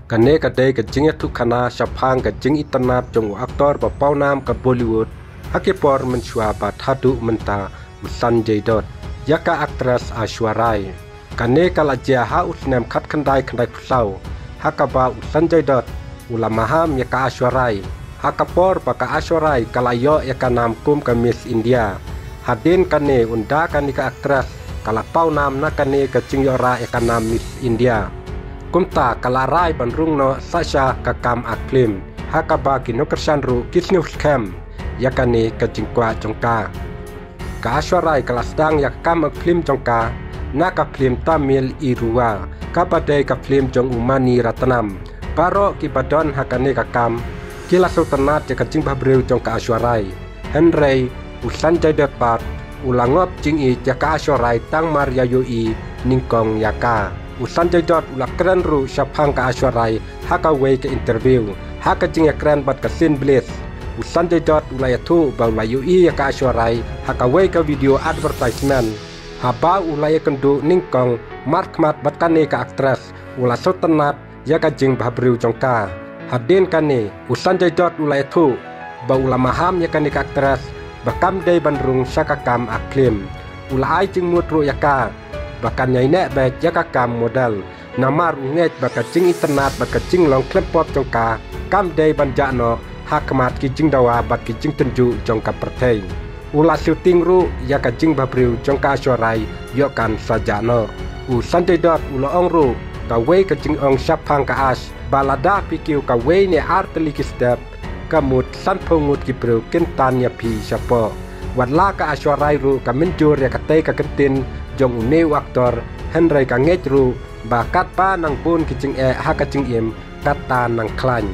Kane kadai kajing tu kana syapang kajing itanap jong aktor bapau nam ke Bollywood hakipor menshua bat hadu menta Sanjay Dutt yaka aktris Aishwarya Rai. Kane kalajia ha usnem khat khandai pusau hakaba Sanjay Dutt ulamaham yaka Aishwarya Rai hakapor baka Aishwarya Rai kalayo yaka nam kum ke Miss India hadin kane unda kani ka aktris kalapau nam na kane kajing yora yaka nam Miss India kumta kalarai banrung no sasha kakam aklim hakaba kinokersan ru kisnu scam yakani kajingkwa jongka ka Aishwarya Rai kalasdang yakam aklim jongka na ka film Tamil irua kabadai ka film jong umani ratanam baro kibadon hakane kakam kila sultanat kajing babreu jongka Aishwarya Rai Henry Sanjay Dutt bat ulangop jingi jaka Aishwarya Rai tang Maria Yoi ningkong yaka Sanjay Dutt ulak keren ru syapang ka Aishwarya Rai hakaway ke interview haka jing keren bat ka scene bliss Sanjay Dutt ulay tu ba ulay Yoi ka Aishwarya Rai hakaway ka video advertisement haba ulay kendu ningkong markmat bat kane ka aktris ula sultanat yaka jing babriu jongka hadin kane Sanjay Dutt ulay tu ba ulamaham yakane ka aktris bakam day bandrung syakakam aklim ulay jing mutru yaka bahkan nyainek baik yaka kam modal namar unget baka jing internet baka jing long klempop jongka kam day banjakno hakmat ki jing dawa bat ki jing tenju jongka pertei ula syuting ru yaka jing babriu jongka Aishwarya Rai yokan sajano Sanjay Dutt ula ong ru kawe ka jing ong syapang ka as balada pikiu kawe ne arteli ki step kamut sanpungut ki breu kentan ya pi syapo wadla ka Aishwarya Rai ru ka menjur ya katei ka kentin jong uneu aktor Henry ka ngejru bakat pa nang pun kicing haka cing im kata nang klan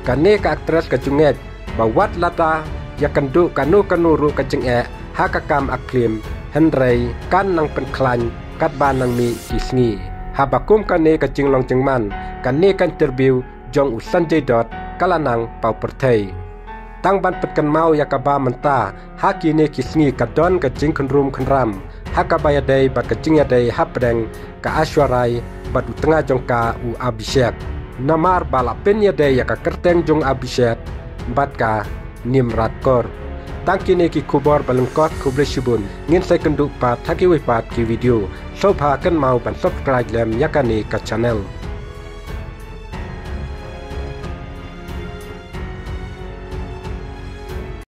kane ka aktris ka junget bawat lata ya kendu kanu ru ka cing haka kam aklim Henry kan nang pen klan kat ba nang mi kisngi habakum kane ka cing long cingman kane kan interview jong Sanjay Dutt kalanang pau pertei tang ban petkan mau yakaba menta haki ne kisngi kadon ka jing kenrum kenram hakabaya day bat kajing ya day hapdeng ka Aishwarya Rai bat utengah jongka u Abhishek namar balapin ya day yaka kerteng jong Abhishek bat ka Nimrat Kaur tangkine ki kubor balengkot kuble shibun ngin sai kenduk pat haki wipat ki video sobha kan mau ban subscribe lem yakani ka channel